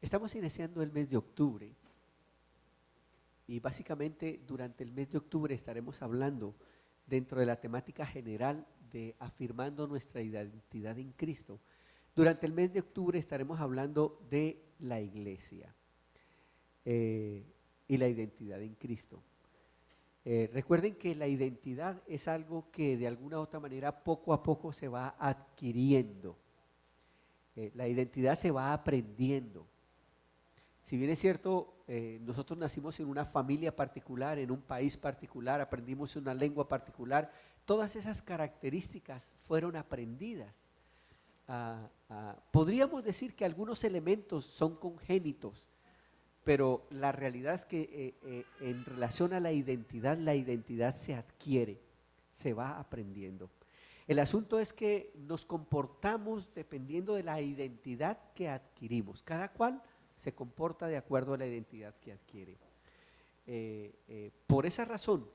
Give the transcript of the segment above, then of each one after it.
Estamos iniciando el mes de octubre y básicamente durante el mes de octubre estaremos hablando dentro de la temática general de afirmando nuestra identidad en Cristo. Durante el mes de octubre estaremos hablando de la iglesia y la identidad en Cristo. Recuerden que la identidad es algo que de alguna u otra manera poco a poco se va adquiriendo. La identidad se va aprendiendo. Si bien es cierto, nosotros nacimos en una familia particular, en un país particular, aprendimos una lengua particular, todas esas características fueron aprendidas. Podríamos decir que algunos elementos son congénitos, pero la realidad es que en relación a la identidad se adquiere, se va aprendiendo. El asunto es que nos comportamos dependiendo de la identidad que adquirimos. Cada cual se comporta de acuerdo a la identidad que adquiere. Por esa razón,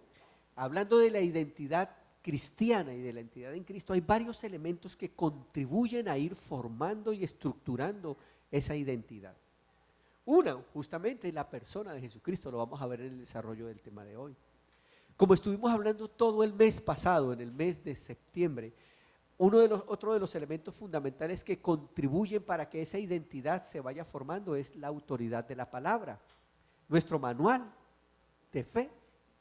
hablando de la identidad cristiana y de la identidad en Cristo, hay varios elementos que contribuyen a ir formando y estructurando esa identidad. Una, justamente, la persona de Jesucristo, lo vamos a ver en el desarrollo del tema de hoy. Como estuvimos hablando todo el mes pasado, en el mes de septiembre, otro de los elementos fundamentales que contribuyen para que esa identidad se vaya formando es la autoridad de la palabra. Nuestro manual de fe,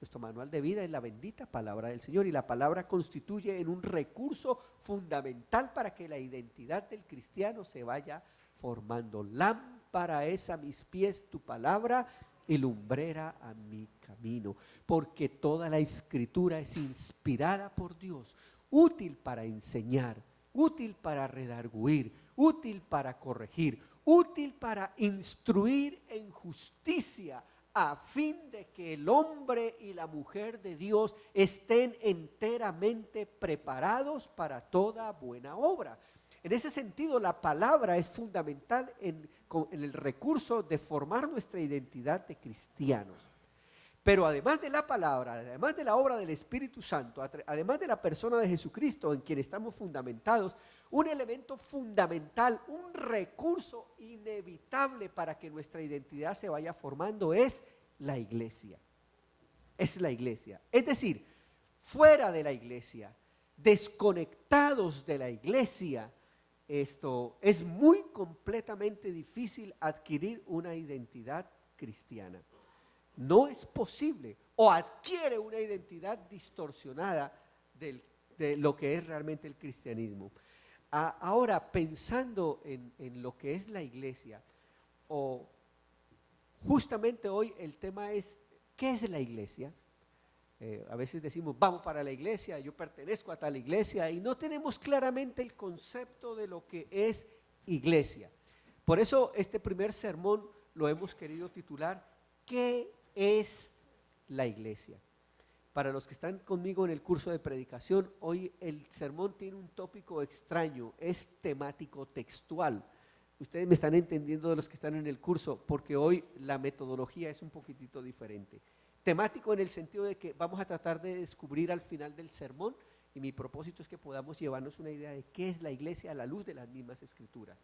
nuestro manual de vida es la bendita palabra del Señor, y la palabra constituye en un recurso fundamental para que la identidad del cristiano se vaya formando. Lámpara es a mis pies tu palabra y lumbrera a mi camino, porque toda la escritura es inspirada por Dios, útil para enseñar, útil para redarguir, útil para corregir, útil para instruir en justicia, a fin de que el hombre y la mujer de Dios estén enteramente preparados para toda buena obra. En ese sentido, la palabra es fundamental en el recurso de formar nuestra identidad de cristianos. Pero además de la palabra, además de la obra del Espíritu Santo, además de la persona de Jesucristo en quien estamos fundamentados, un elemento fundamental, un recurso inevitable para que nuestra identidad se vaya formando es la iglesia. Es la iglesia. Es decir, fuera de la iglesia, desconectados de la iglesia, esto es muy completamente difícil adquirir una identidad cristiana. No es posible, o adquiere una identidad distorsionada de lo que es realmente el cristianismo. Ahora, pensando en lo que es la iglesia, o justamente hoy el tema es, ¿qué es la iglesia? A veces decimos, vamos para la iglesia, yo pertenezco a tal iglesia, y no tenemos claramente el concepto de lo que es iglesia. Por eso este primer sermón lo hemos querido titular, ¿qué es la iglesia? Para los que están conmigo en el curso de predicación, hoy el sermón tiene un tópico extraño, es temático textual. Ustedes me están entendiendo, de los que están en el curso, porque hoy la metodología es un poquitito diferente. Temático en el sentido de que vamos a tratar de descubrir al final del sermón, y mi propósito es que podamos llevarnos una idea de qué es la iglesia a la luz de las mismas escrituras.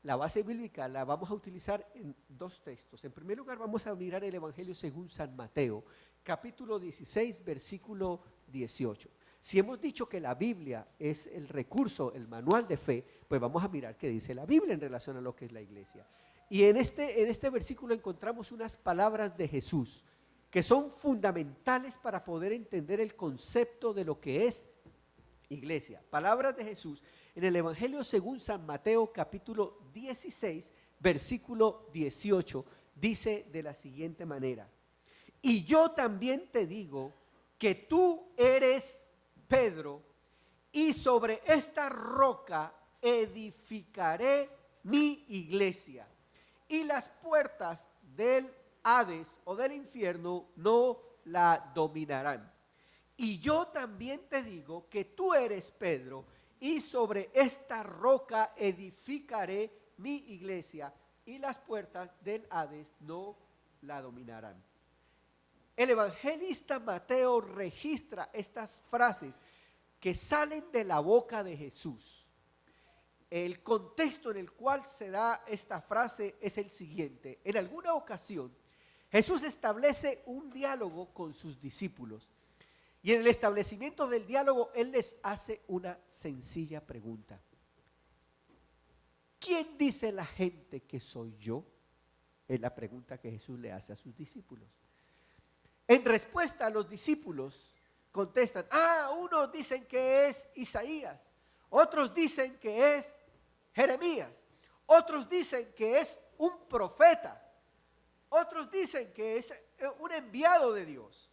La base bíblica la vamos a utilizar en dos textos. En primer lugar, vamos a mirar el Evangelio según San Mateo, capítulo 16, versículo 18. Si hemos dicho que la Biblia es el recurso, el manual de fe, pues vamos a mirar qué dice la Biblia en relación a lo que es la iglesia. Y en este versículo encontramos unas palabras de Jesús que son fundamentales para poder entender el concepto de lo que es iglesia. Palabras de Jesús en el Evangelio según San Mateo, capítulo 16, versículo 18, dice de la siguiente manera: y yo también te digo que tú eres Pedro, y sobre esta roca edificaré mi iglesia, y las puertas del Hades o del infierno no la dominarán. Y yo también te digo que tú eres Pedro, y sobre esta roca edificaré mi iglesia, y las puertas del Hades no la dominarán. El evangelista Mateo registra estas frases que salen de la boca de Jesús el contexto en el cual se da esta frase es el siguiente. En alguna ocasión, Jesús establece un diálogo con sus discípulos. Y en el establecimiento del diálogo, Él les hace una sencilla pregunta. ¿Quién dice la gente que soy yo? Es la pregunta que Jesús le hace a sus discípulos. En respuesta, los discípulos contestan, unos dicen que es Isaías, otros dicen que es Jeremías, otros dicen que es un profeta, otros dicen que es un enviado de Dios.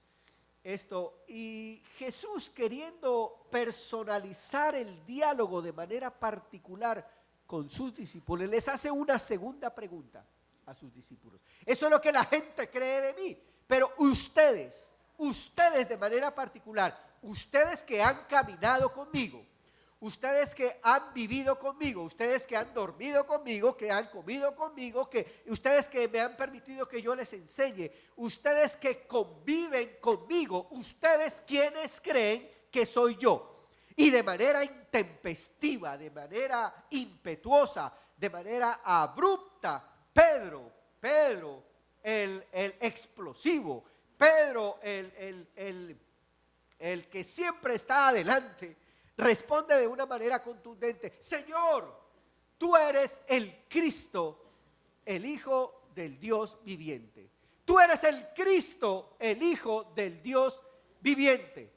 Y Jesús, queriendo personalizar el diálogo de manera particular con sus discípulos, les hace una segunda pregunta a sus discípulos. Eso es lo que la gente cree de mí, pero ustedes de manera particular, ustedes que han caminado conmigo, ustedes que han vivido conmigo, ustedes que han dormido conmigo, que han comido conmigo, ustedes que me han permitido que yo les enseñe, ustedes que conviven conmigo, ustedes quienes creen que soy yo. Y de manera intempestiva, de manera impetuosa, de manera abrupta, Pedro, el explosivo, Pedro, el que siempre está adelante, responde de una manera contundente: Señor, tú eres el Cristo, el Hijo del Dios viviente. Tú eres el Cristo, el Hijo del Dios viviente.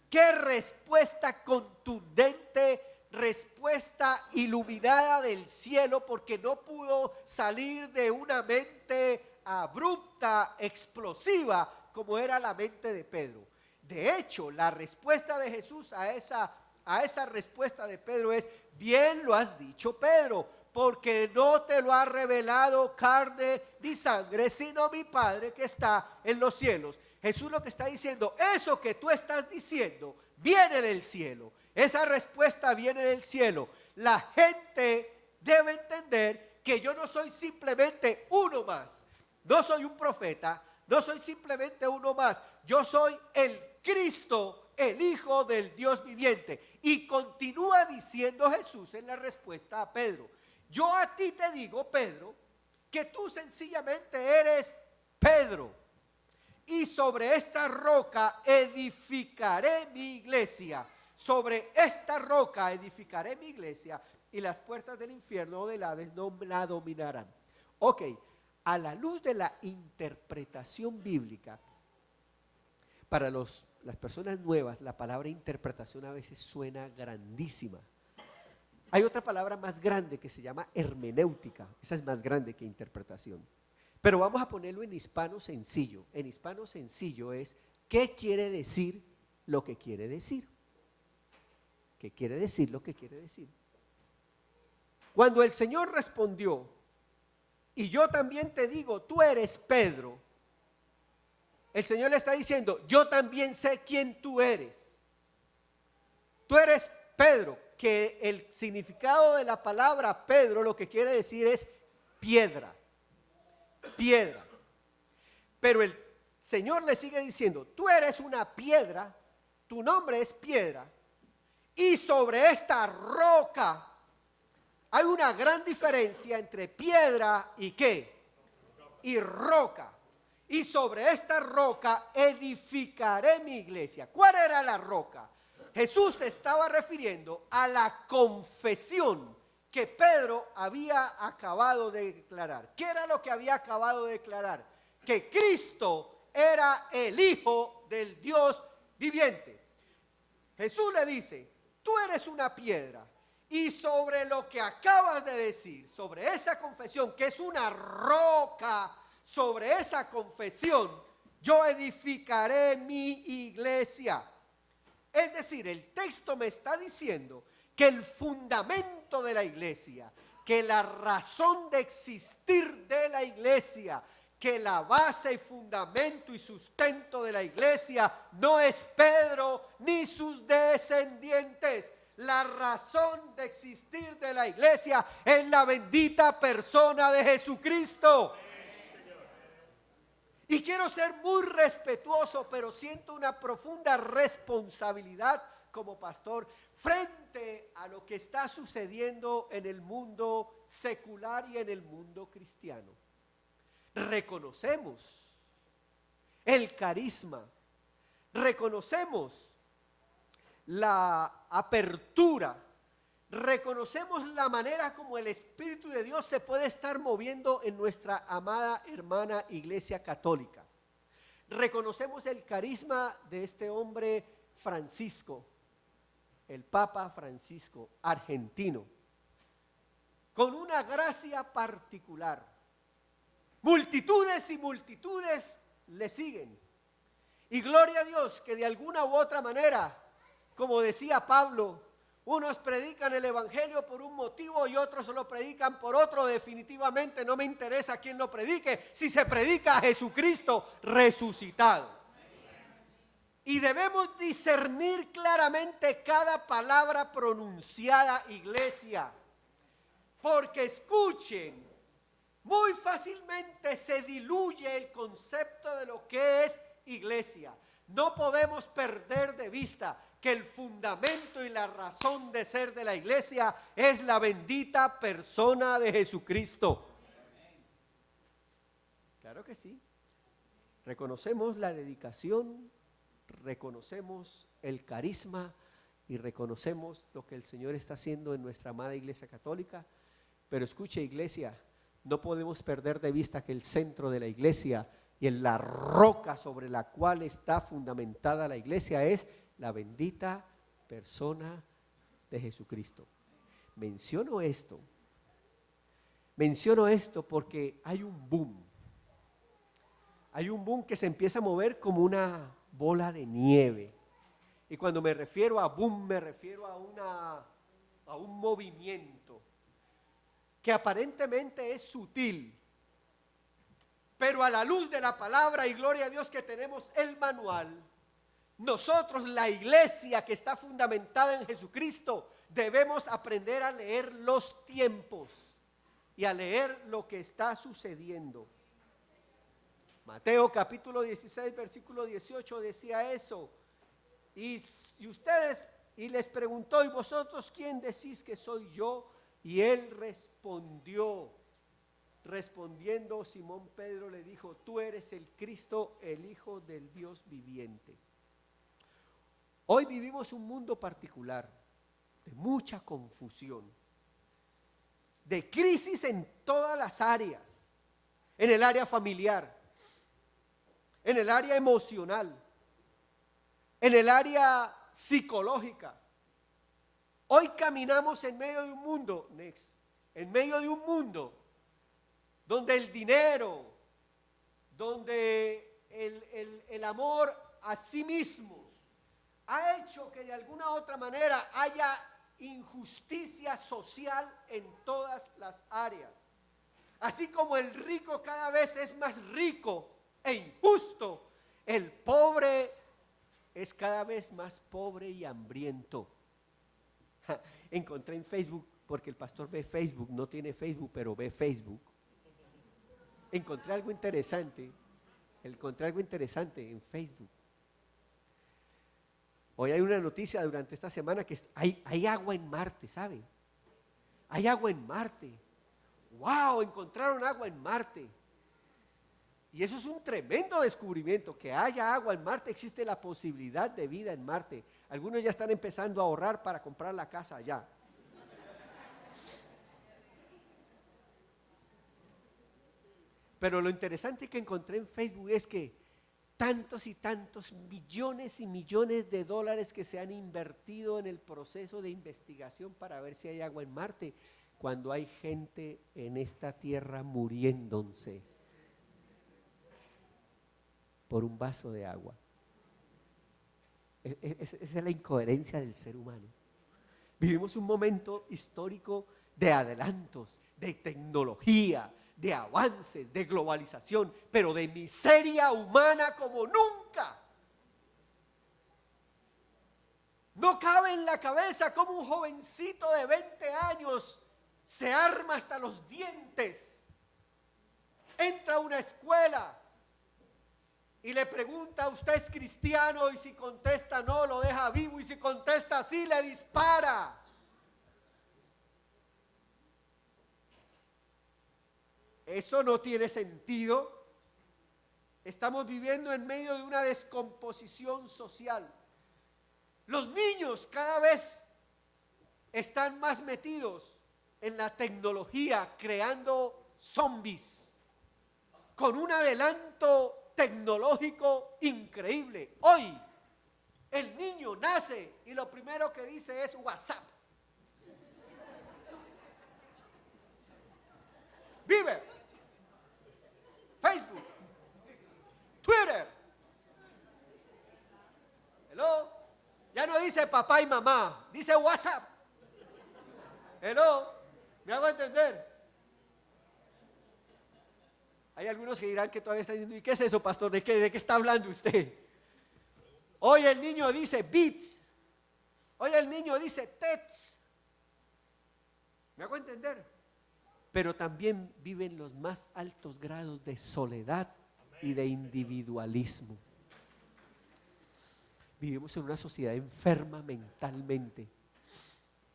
Qué respuesta contundente, respuesta iluminada del cielo, porque no pudo salir de una mente abrupta, explosiva, como era la mente de Pedro. De hecho, la respuesta de Jesús a esa respuesta de Pedro es: bien lo has dicho, Pedro, porque no te lo ha revelado carne ni sangre, sino mi Padre que está en los cielos. Jesús lo que está diciendo, eso que tú estás diciendo viene del cielo. Esa respuesta viene del cielo. La gente debe entender que yo no soy simplemente uno más. No soy un profeta, no soy simplemente uno más. Yo soy el Cristo, el Hijo del Dios viviente. Y continúa diciendo Jesús en la respuesta a Pedro: yo a ti te digo, Pedro, que tú sencillamente eres Pedro, y sobre esta roca edificaré mi iglesia. Sobre esta roca edificaré mi iglesia, y las puertas del infierno o del Hades no la dominarán. Ok, a la luz de la interpretación bíblica, para las personas nuevas, la palabra interpretación a veces suena grandísima. Hay otra palabra más grande que se llama hermenéutica. Esa es más grande que interpretación. Pero vamos a ponerlo en hispano sencillo. En hispano sencillo es: ¿qué quiere decir lo que quiere decir? ¿Qué quiere decir lo que quiere decir? Cuando el Señor respondió: y yo también te digo, tú eres Pedro, el Señor le está diciendo: yo también sé quién tú eres. Tú eres Pedro, que el significado de la palabra Pedro lo que quiere decir es piedra. Piedra. Pero el Señor le sigue diciendo: tú eres una piedra, tu nombre es piedra, y sobre esta roca. Hay una gran diferencia entre piedra y ¿qué? Y roca. Y sobre esta roca edificaré mi iglesia. ¿Cuál era la roca? Jesús se estaba refiriendo a la confesión que Pedro había acabado de declarar. ¿Qué era lo que había acabado de declarar? Que Cristo era el Hijo del Dios viviente. Jesús le dice: tú eres una piedra, y sobre lo que acabas de decir, sobre esa confesión que es una roca, sobre esa confesión yo edificaré mi iglesia. Es decir, el texto me está diciendo que el fundamento de la iglesia, que la razón de existir de la iglesia, que la base y fundamento y sustento de la iglesia no es Pedro ni sus descendientes. La razón de existir de la iglesia es la bendita persona de Jesucristo. Y quiero ser muy respetuoso, pero siento una profunda responsabilidad como pastor frente a lo que está sucediendo en el mundo secular y en el mundo cristiano. Reconocemos el carisma, reconocemos la apertura, reconocemos la manera como el Espíritu de Dios se puede estar moviendo en nuestra amada hermana Iglesia Católica. Reconocemos el carisma de este hombre Francisco, el Papa Francisco, argentino, con una gracia particular. Multitudes y multitudes le siguen. Y gloria a Dios que de alguna u otra manera, como decía Pablo, unos predican el evangelio por un motivo y otros lo predican por otro. Definitivamente no me interesa quién lo predique, si se predica a Jesucristo resucitado. Y debemos discernir claramente cada palabra pronunciada, iglesia, porque escuchen, muy fácilmente se diluye el concepto de lo que es iglesia. No podemos perder de vista que el fundamento y la razón de ser de la iglesia es la bendita persona de Jesucristo. Claro que sí. Reconocemos la dedicación, reconocemos el carisma y reconocemos lo que el Señor está haciendo en nuestra amada Iglesia Católica. Pero escuche, iglesia, no podemos perder de vista que el centro de la iglesia y en la roca sobre la cual está fundamentada la iglesia es la bendita persona de Jesucristo. Menciono esto porque hay un boom que se empieza a mover como una bola de nieve. Y cuando me refiero a boom, me refiero a un movimiento que aparentemente es sutil, pero a la luz de la palabra, y gloria a Dios que tenemos el manual, nosotros, la iglesia que está fundamentada en Jesucristo, debemos aprender a leer los tiempos y a leer lo que está sucediendo. Mateo capítulo 16, versículo 18 decía eso. Y les preguntó: ¿y vosotros quién decís que soy yo? Y él respondiendo, Simón Pedro le dijo: tú eres el Cristo, el Hijo del Dios viviente. Hoy vivimos un mundo particular de mucha confusión, de crisis en todas las áreas, en el área familiar, en el área emocional, en el área psicológica. Hoy caminamos en medio de un mundo, donde el dinero, donde el amor a sí mismo ha hecho que de alguna u otra manera haya injusticia social en todas las áreas. Así como el rico cada vez es más rico e injusto, el pobre es cada vez más pobre y hambriento. Encontré en Facebook, porque el pastor ve Facebook, no tiene Facebook, pero ve Facebook. Encontré algo interesante en Facebook. Hoy hay una noticia durante esta semana que hay agua en Marte, ¿saben? Hay agua en Marte. ¡Wow! Encontraron agua en Marte. Y eso es un tremendo descubrimiento, que haya agua en Marte. Existe la posibilidad de vida en Marte. Algunos ya están empezando a ahorrar para comprar la casa allá. Pero lo interesante que encontré en Facebook es que tantos y tantos millones y millones de dólares que se han invertido en el proceso de investigación para ver si hay agua en Marte, cuando hay gente en esta tierra muriéndose por un vaso de agua. Esa es la incoherencia del ser humano. Vivimos un momento histórico de adelantos, de tecnología, de avances, de globalización, pero de miseria humana como nunca. No cabe en la cabeza cómo un jovencito de 20 años se arma hasta los dientes, entra a una escuela y le pregunta: ¿usted es cristiano? Y si contesta no, lo deja vivo, y si contesta sí, le dispara. Eso no tiene sentido. Estamos viviendo en medio de una descomposición social. Los niños cada vez están más metidos en la tecnología, creando zombies con un adelanto tecnológico increíble. Hoy el niño nace y lo primero que dice es WhatsApp. Vive Facebook, Twitter. Hello. Ya no dice papá y mamá, dice WhatsApp. Hello. ¿Me hago entender? Hay algunos que dirán que todavía están diciendo: ¿y qué es eso, pastor? ¿De qué está hablando usted? Hoy el niño dice bits. Hoy el niño dice tets. ¿Me hago entender? Pero también viven los más altos grados de soledad y de individualismo. Vivimos en una sociedad enferma mentalmente,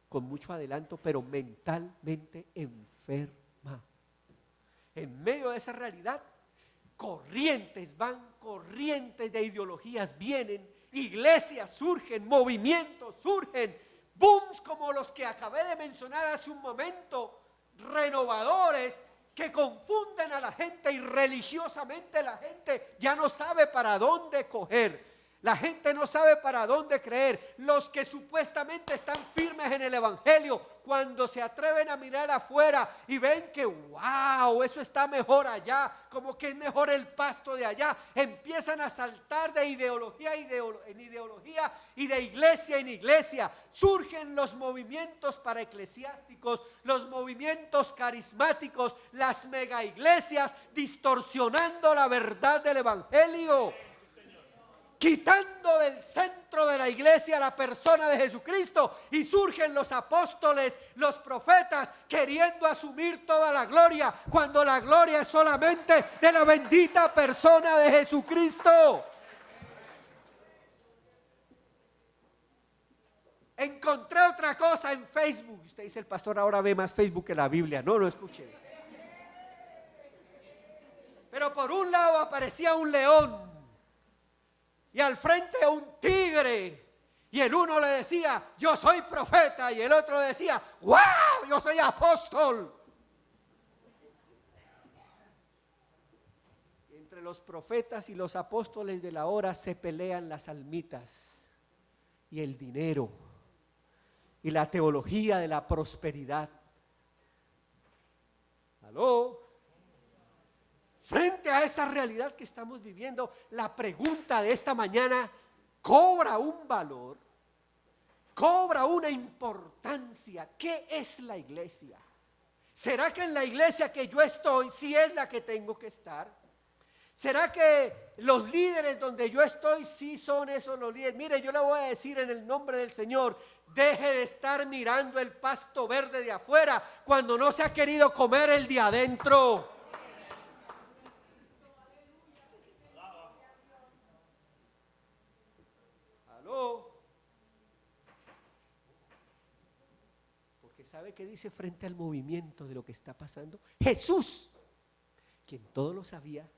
con mucho adelanto, pero mentalmente enferma. En medio de esa realidad, corrientes van, corrientes de ideologías vienen, iglesias surgen, movimientos surgen, booms como los que acabé de mencionar hace un momento, renovadores, que confunden a la gente, y religiosamente la gente ya no sabe para dónde coger. La gente no sabe para dónde creer. Los que supuestamente están firmes en el evangelio, cuando se atreven a mirar afuera y ven que wow, eso está mejor allá, como que es mejor el pasto de allá, empiezan a saltar de ideología en ideología y de iglesia en iglesia. Surgen los movimientos para eclesiásticos, los movimientos carismáticos, las mega iglesias, distorsionando la verdad del evangelio, quitando del centro de la iglesia la persona de Jesucristo, y surgen los apóstoles, los profetas, queriendo asumir toda la gloria, cuando la gloria es solamente de la bendita persona de Jesucristo. Encontré otra cosa en Facebook. Usted dice: el pastor ahora ve más Facebook que la Biblia. No, lo escuché. Pero por un lado aparecía un león y al frente un tigre, y el uno le decía: yo soy profeta, y el otro decía: wow, yo soy apóstol. Entre los profetas y los apóstoles de la hora se pelean las almitas y el dinero y la teología de la prosperidad. ¿Aló? Frente a esa realidad que estamos viviendo, la pregunta de esta mañana cobra un valor, cobra una importancia. ¿Qué es la iglesia? ¿Será que en la iglesia que yo estoy sí es la que tengo que estar? ¿Será que los líderes donde yo estoy sí son esos los líderes? Mire, yo le voy a decir en el nombre del Señor: deje de estar mirando el pasto verde de afuera cuando no se ha querido comer el de adentro. Porque ¿sabe qué dice frente al movimiento de lo que está pasando? Jesús, quien todo lo sabía,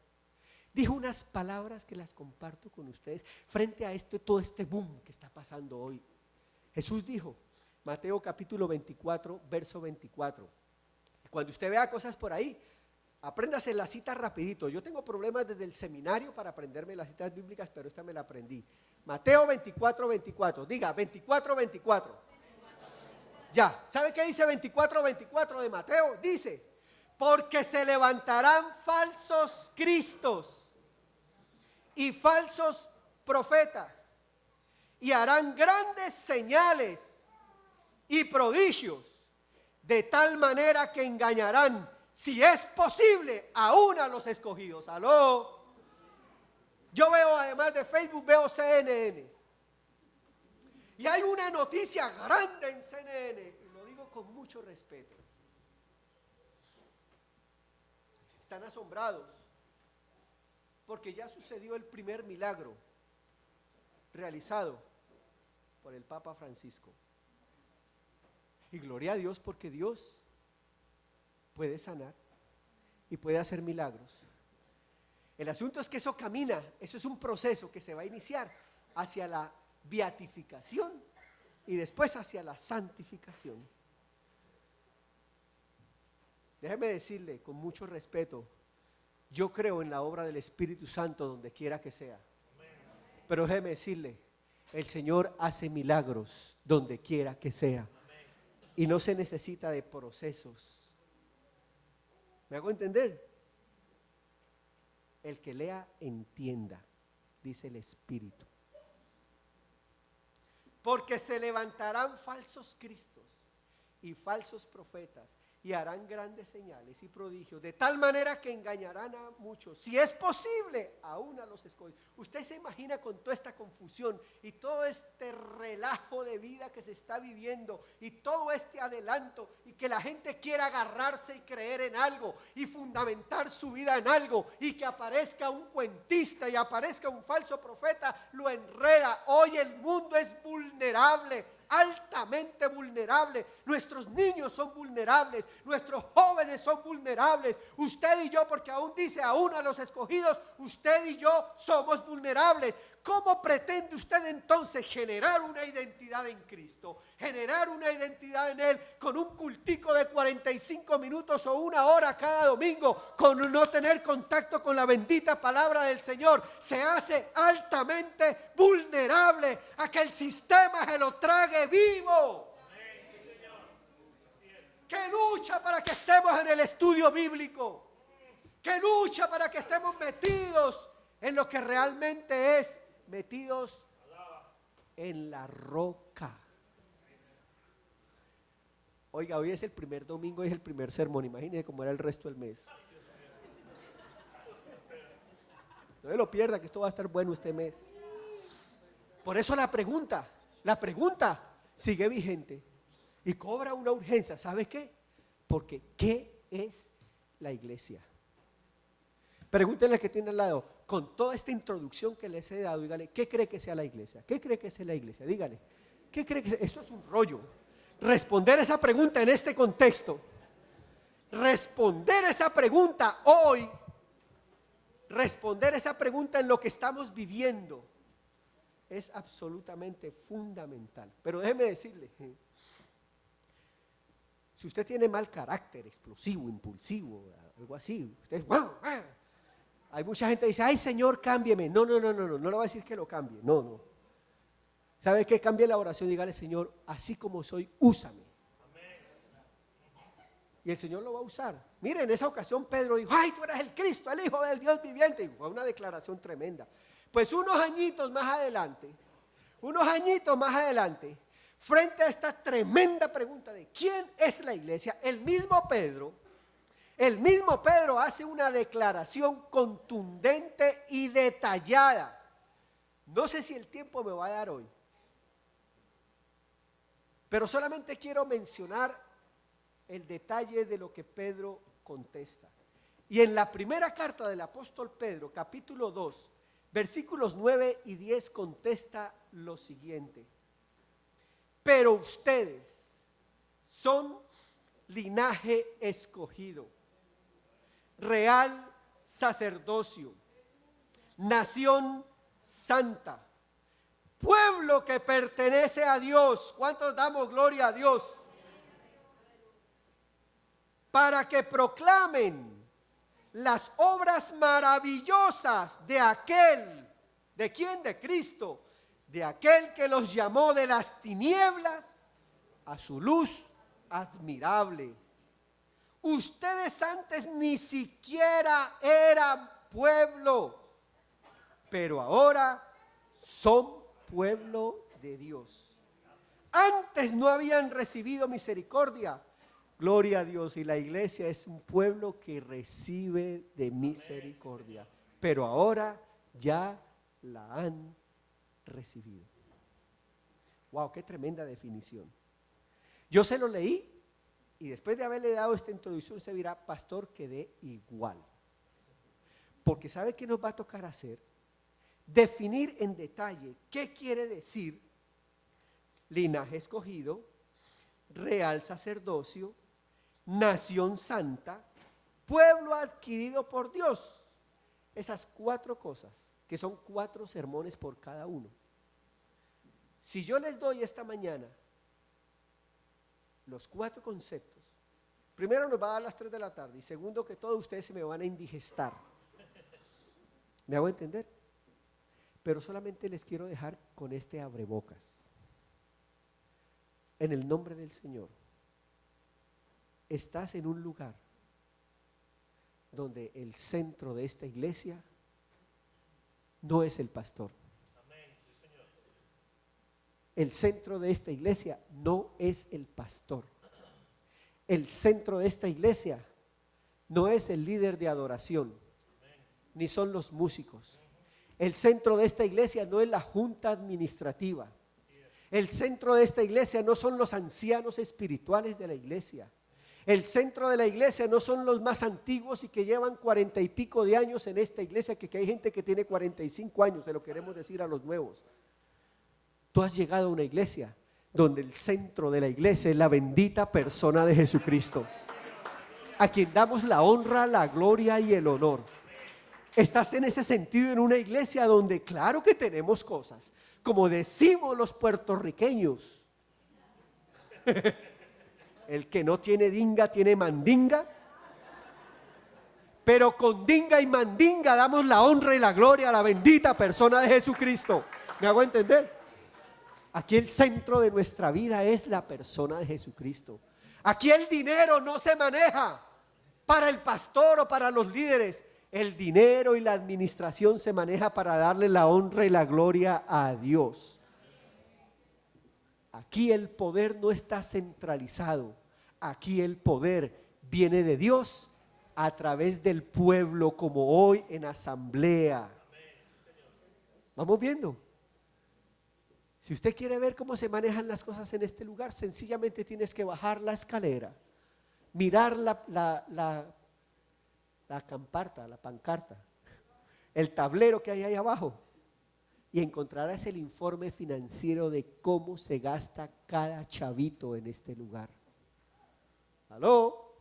dijo unas palabras que las comparto con ustedes frente a todo este boom que está pasando hoy. Jesús dijo, Mateo capítulo 24, verso 24. Cuando usted vea cosas por ahí, apréndase la cita rapidito. Yo tengo problemas desde el seminario para aprenderme las citas bíblicas, pero esta me la aprendí. Mateo 24, 24. Diga, 24, 24. Ya, ¿sabe qué dice 24, 24 de Mateo? Dice: porque se levantarán falsos cristos y falsos profetas, y harán grandes señales y prodigios, de tal manera que engañarán, si es posible, aún a los escogidos. ¿Aló? Yo veo, además de Facebook, veo CNN. Y hay una noticia grande en CNN, y lo digo con mucho respeto. Están asombrados porque ya sucedió el primer milagro realizado por el Papa Francisco. Y gloria a Dios, porque Dios puede sanar y puede hacer milagros. El asunto es que eso camina, eso es un proceso que se va a iniciar hacia la beatificación y después hacia la santificación. Déjeme decirle con mucho respeto, yo creo en la obra del Espíritu Santo donde quiera que sea. Pero déjeme decirle, el Señor hace milagros donde quiera que sea. Y no se necesita de procesos. ¿Me hago entender? El que lea, entienda, dice el Espíritu. Porque se levantarán falsos cristos y falsos profetas y harán grandes señales y prodigios, de tal manera que engañarán a muchos, si es posible, aún a los escogidos. Usted se imagina con toda esta confusión y todo este relajo de vida que se está viviendo y todo este adelanto, y que la gente quiera agarrarse y creer en algo y fundamentar su vida en algo, y que aparezca un cuentista y aparezca un falso profeta, lo enreda. Hoy el mundo es vulnerable, altamente vulnerable. Nuestros niños son vulnerables, nuestros jóvenes son vulnerables, usted y yo, porque aún dice, aún a los escogidos, usted y yo somos vulnerables. ¿Cómo pretende usted entonces generar una identidad en Cristo, generar una identidad en Él con un cultico de 45 minutos o una hora cada domingo, con no tener contacto con la bendita palabra del Señor? Se hace altamente vulnerable a que el sistema se lo trague vivo. Que lucha para que estemos en el estudio bíblico, que lucha para que estemos metidos en lo que realmente es, metidos en la roca. Oiga, hoy es el primer domingo, es el primer sermón, imagínense cómo era el resto del mes. No se lo pierda, que esto va a estar bueno este mes. Por eso la pregunta sigue vigente y cobra una urgencia. ¿Sabe qué? Porque ¿qué es la iglesia? Pregúntenle al que tiene al lado, con toda esta introducción que les he dado, dígale, ¿qué cree que sea la iglesia? ¿Qué cree que sea la iglesia? Dígale, ¿qué cree que sea? Esto es un rollo. Responder esa pregunta en este contexto, responder esa pregunta hoy, responder esa pregunta en lo que estamos viviendo, es absolutamente fundamental. Pero déjeme decirle, si usted tiene mal carácter, explosivo, impulsivo, algo así, usted hay mucha gente que dice, ay Señor, cámbieme. No le va a decir que lo cambie, no. ¿Sabe qué? Cambie la oración, dígale, Señor, así como soy, úsame. Y el Señor lo va a usar. Mire, en esa ocasión Pedro dijo, ay, tú eres el Cristo, el Hijo del Dios viviente. Y fue una declaración tremenda. Pues unos añitos más adelante, frente a esta tremenda pregunta de ¿quién es la iglesia? El mismo Pedro hace una declaración contundente y detallada. No sé si el tiempo me va a dar hoy, pero solamente quiero mencionar el detalle de lo que Pedro contesta. Y en la primera carta del apóstol Pedro, capítulo 2, versículos 9 y 10, contesta lo siguiente: pero ustedes son linaje escogido, real sacerdocio, nación santa, pueblo que pertenece a Dios. ¿Cuántos damos gloria a Dios? Para que proclamen las obras maravillosas de aquel, ¿de quién? De Cristo, de aquel que los llamó de las tinieblas a su luz admirable. Ustedes antes ni siquiera eran pueblo, pero ahora son pueblo de Dios. Antes no habían recibido misericordia. Gloria a Dios, y la iglesia es un pueblo que recibe de misericordia, pero ahora ya la han recibido. Wow, qué tremenda definición. Yo se lo leí y después de haberle dado esta introducción usted dirá, pastor, quedé igual. Porque ¿sabe qué nos va a tocar hacer? Definir en detalle qué quiere decir linaje escogido, real sacerdocio, nación santa, pueblo adquirido por Dios. Esas 4 cosas, que son 4 sermones por cada uno. Si yo les doy esta mañana los 4 conceptos, primero nos va a dar las 3 de la tarde y segundo que todos ustedes se me van a indigestar. ¿Me hago entender? Pero solamente les quiero dejar con este abrebocas. En el nombre del Señor, estás en un lugar donde el centro de esta iglesia no es el pastor. El centro de esta iglesia no es el pastor. El centro de esta iglesia no es el líder de adoración, ni son los músicos. El centro de esta iglesia no es la junta administrativa. El centro de esta iglesia no son los ancianos espirituales de la iglesia. El centro de la iglesia no son los más antiguos y que llevan 40 y pico de años en esta iglesia, que hay gente que tiene 45 años, se lo queremos decir a los nuevos. Tú has llegado a una iglesia donde el centro de la iglesia es la bendita persona de Jesucristo, a quien damos la honra, la gloria y el honor. Estás en ese sentido en una iglesia donde claro que tenemos cosas, como decimos los puertorriqueños. El que no tiene dinga tiene mandinga, pero con dinga y mandinga damos la honra y la gloria a la bendita persona de Jesucristo. ¿Me hago entender? Aquí el centro de nuestra vida es la persona de Jesucristo. Aquí el dinero no se maneja para el pastor o para los líderes. El dinero y la administración se maneja para darle la honra y la gloria a Dios. Aquí el poder no está centralizado. Aquí el poder viene de Dios a través del pueblo, como hoy en asamblea. Vamos viendo. Si usted quiere ver cómo se manejan las cosas en este lugar, sencillamente tienes que bajar la escalera, mirar la pancarta, el tablero que hay ahí abajo, y encontrarás el informe financiero de cómo se gasta cada chavito en este lugar. ¿Aló?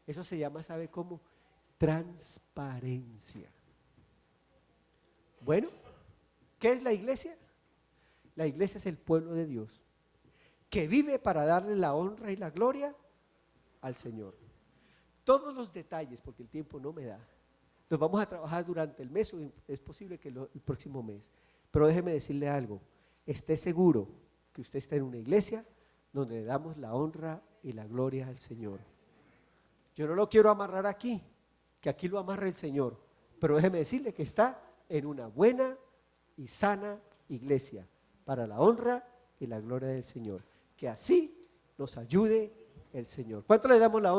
Eso se llama, ¿sabe cómo? Transparencia. Bueno, ¿qué es la iglesia? La iglesia es el pueblo de Dios que vive para darle la honra y la gloria al Señor. Todos los detalles, porque el tiempo no me da, los vamos a trabajar durante el mes, o es posible que el próximo mes. Pero déjeme decirle algo, esté seguro que usted está en una iglesia donde le damos la honra y la gloria al Señor. Yo no lo quiero amarrar aquí, que aquí lo amarre el Señor, pero déjeme decirle que está en una buena y sana iglesia para la honra y la gloria del Señor. Que así nos ayude el Señor. ¿Cuánto le damos la honra?